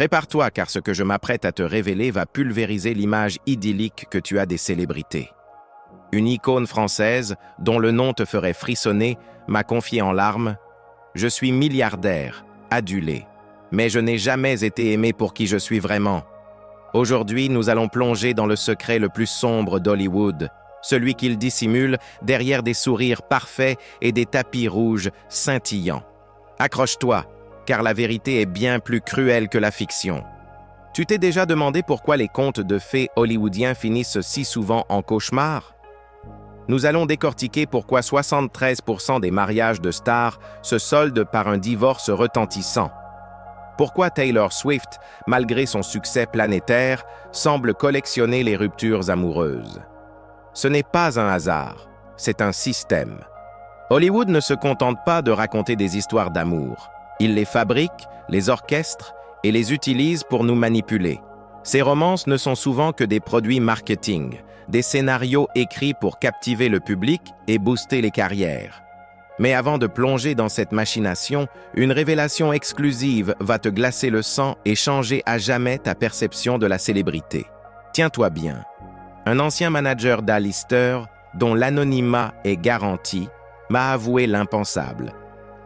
Prépare-toi car ce que je m'apprête à te révéler va pulvériser l'image idyllique que tu as des célébrités. Une icône française, dont le nom te ferait frissonner, m'a confié en larmes « Je suis milliardaire, adulé, mais je n'ai jamais été aimé pour qui je suis vraiment. » Aujourd'hui, nous allons plonger dans le secret le plus sombre d'Hollywood, celui qu'il dissimule derrière des sourires parfaits et des tapis rouges scintillants. Accroche-toi, car la vérité est bien plus cruelle que la fiction. Tu t'es déjà demandé pourquoi les contes de fées hollywoodiens finissent si souvent en cauchemar? Nous allons décortiquer pourquoi 73% des mariages de stars se soldent par un divorce retentissant. Pourquoi Taylor Swift, malgré son succès planétaire, semble collectionner les ruptures amoureuses. Ce n'est pas un hasard, c'est un système. Hollywood ne se contente pas de raconter des histoires d'amour. Il les fabrique, les orchestre et les utilise pour nous manipuler. Ces romances ne sont souvent que des produits marketing, des scénarios écrits pour captiver le public et booster les carrières. Mais avant de plonger dans cette machination, une révélation exclusive va te glacer le sang et changer à jamais ta perception de la célébrité. Tiens-toi bien. Un ancien manager d'Alister, dont l'anonymat est garanti, m'a avoué l'impensable.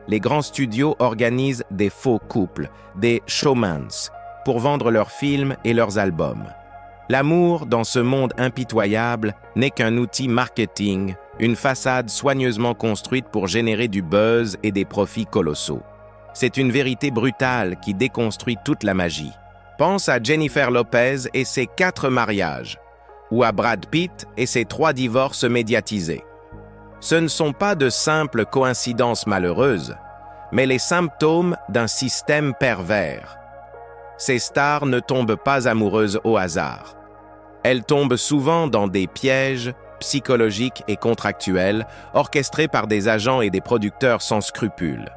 Les grands studios organisent des faux couples, des showmans, pour vendre leurs films et leurs albums. L'amour, dans ce monde impitoyable, n'est qu'un outil marketing, une façade soigneusement construite pour générer du buzz et des profits colossaux. C'est une vérité brutale qui déconstruit toute la magie. Pense à Jennifer Lopez et ses 4 mariages, ou à Brad Pitt et ses 3 divorces médiatisés. Ce ne sont pas de simples coïncidences malheureuses, mais les symptômes d'un système pervers. Ces stars ne tombent pas amoureuses au hasard. Elles tombent souvent dans des pièges psychologiques et contractuels orchestrés par des agents et des producteurs sans scrupules.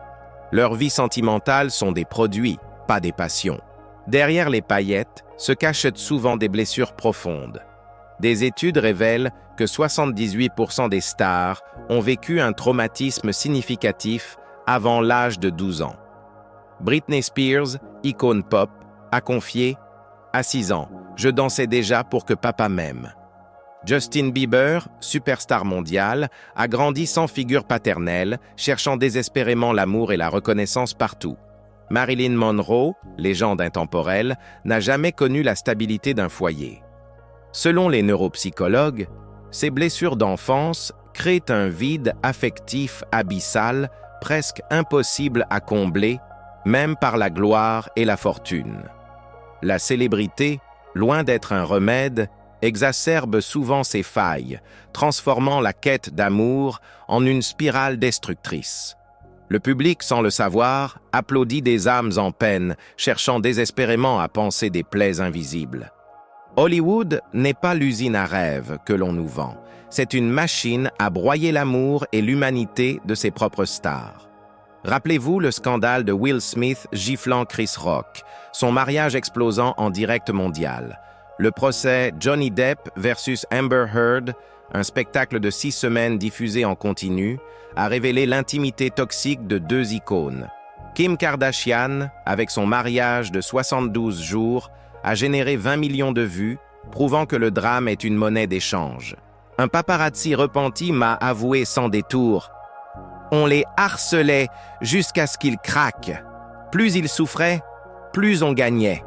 Leurs vies sentimentales sont des produits, pas des passions. Derrière les paillettes se cachent souvent des blessures profondes. Des études révèlent que 78% des stars ont vécu un traumatisme significatif avant l'âge de 12 ans. Britney Spears, icône pop, a confié « À 6 ans, je dansais déjà pour que papa m'aime ». Justin Bieber, superstar mondial, a grandi sans figure paternelle, cherchant désespérément l'amour et la reconnaissance partout. Marilyn Monroe, légende intemporelle, n'a jamais connu la stabilité d'un foyer. Selon les neuropsychologues, ces blessures d'enfance créent un vide affectif abyssal, presque impossible à combler, même par la gloire et la fortune. La célébrité, loin d'être un remède, exacerbe souvent ces failles, transformant la quête d'amour en une spirale destructrice. Le public, sans le savoir, applaudit des âmes en peine, cherchant désespérément à panser des plaies invisibles. Hollywood n'est pas l'usine à rêves que l'on nous vend. C'est une machine à broyer l'amour et l'humanité de ses propres stars. Rappelez-vous le scandale de Will Smith giflant Chris Rock, son mariage explosant en direct mondial. Le procès Johnny Depp versus Amber Heard, un spectacle de 6 semaines diffusé en continu, a révélé l'intimité toxique de 2 icônes. Kim Kardashian, avec son mariage de 72 jours, a généré 20 millions de vues, prouvant que le drame est une monnaie d'échange. Un paparazzi repenti m'a avoué sans détour « On les harcelait jusqu'à ce qu'ils craquent. Plus ils souffraient, plus on gagnait. »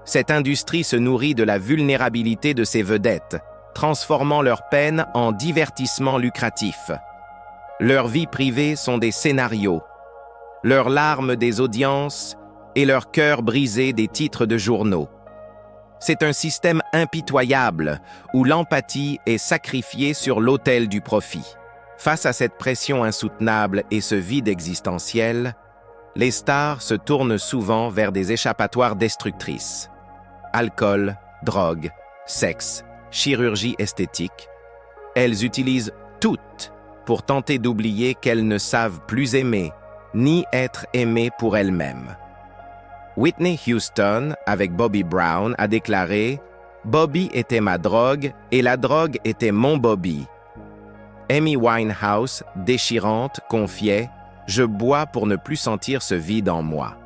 Cette industrie se nourrit de la vulnérabilité de ses vedettes, transformant leur peine en divertissement lucratif. Leurs vies privées sont des scénarios, leurs larmes des audiences et leurs cœurs brisés des titres de journaux. C'est un système impitoyable où l'empathie est sacrifiée sur l'autel du profit. Face à cette pression insoutenable et ce vide existentiel, les stars se tournent souvent vers des échappatoires destructrices. Alcool, drogue, sexe, chirurgie esthétique. Elles utilisent toutes pour tenter d'oublier qu'elles ne savent plus aimer, ni être aimées pour elles-mêmes. Whitney Houston, avec Bobby Brown, a déclaré « Bobby était ma drogue et la drogue était mon Bobby ». Amy Winehouse, déchirante, confiait « Je bois pour ne plus sentir ce vide en moi ».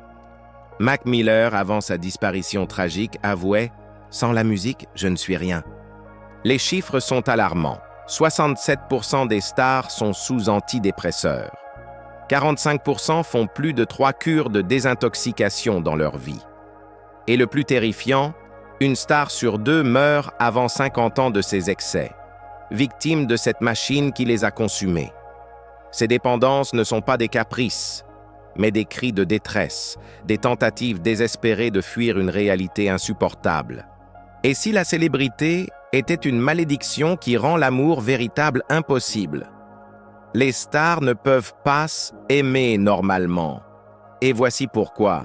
Mac Miller, avant sa disparition tragique, avouait « Sans la musique, je ne suis rien ». Les chiffres sont alarmants. 67% des stars sont sous antidépresseurs. 45% font plus de 3 cures de désintoxication dans leur vie. Et le plus terrifiant, une star sur 2 meurt avant 50 ans de ses excès, victime de cette machine qui les a consumés. Ces dépendances ne sont pas des caprices, mais des cris de détresse, des tentatives désespérées de fuir une réalité insupportable. Et si la célébrité était une malédiction qui rend l'amour véritable impossible? Les stars ne peuvent pas aimer normalement. Et voici pourquoi.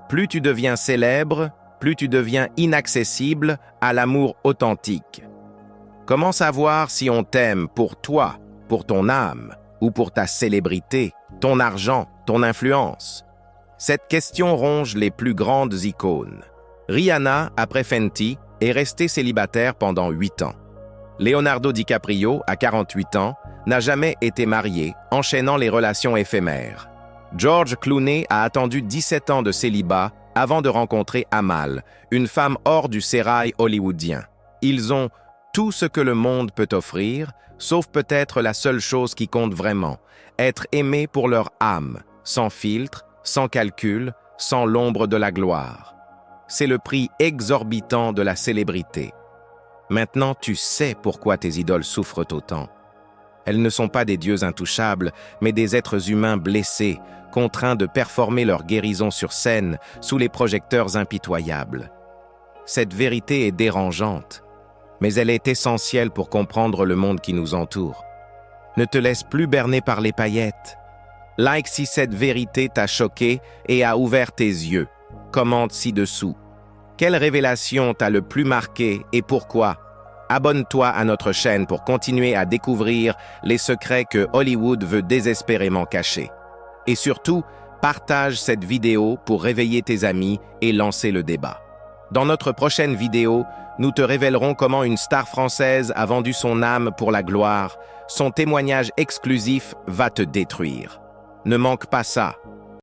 Plus tu deviens célèbre, plus tu deviens inaccessible à l'amour authentique. Comment savoir si on t'aime pour toi, pour ton âme, ou pour ta célébrité, ton argent, ton influence? Cette question ronge les plus grandes icônes. Rihanna, après Fenty, est restée célibataire pendant 8 ans. Leonardo DiCaprio, à 48 ans, n'a jamais été marié, enchaînant les relations éphémères. George Clooney a attendu 17 ans de célibat avant de rencontrer Amal, une femme hors du sérail hollywoodien. Ils ont tout ce que le monde peut offrir, sauf peut-être la seule chose qui compte vraiment, être aimés pour leur âme, sans filtre, sans calcul, sans l'ombre de la gloire. C'est le prix exorbitant de la célébrité. Maintenant, tu sais pourquoi tes idoles souffrent autant. Elles ne sont pas des dieux intouchables, mais des êtres humains blessés, contraints de performer leur guérison sur scène sous les projecteurs impitoyables. Cette vérité est dérangeante, mais elle est essentielle pour comprendre le monde qui nous entoure. Ne te laisse plus berner par les paillettes. Like si cette vérité t'a choqué et a ouvert tes yeux. Commente ci-dessous. Quelle révélation t'a le plus marqué et pourquoi? Abonne-toi à notre chaîne pour continuer à découvrir les secrets que Hollywood veut désespérément cacher. Et surtout, partage cette vidéo pour réveiller tes amis et lancer le débat. Dans notre prochaine vidéo, nous te révélerons comment une star française a vendu son âme pour la gloire. Son témoignage exclusif va te détruire. Ne manque pas ça.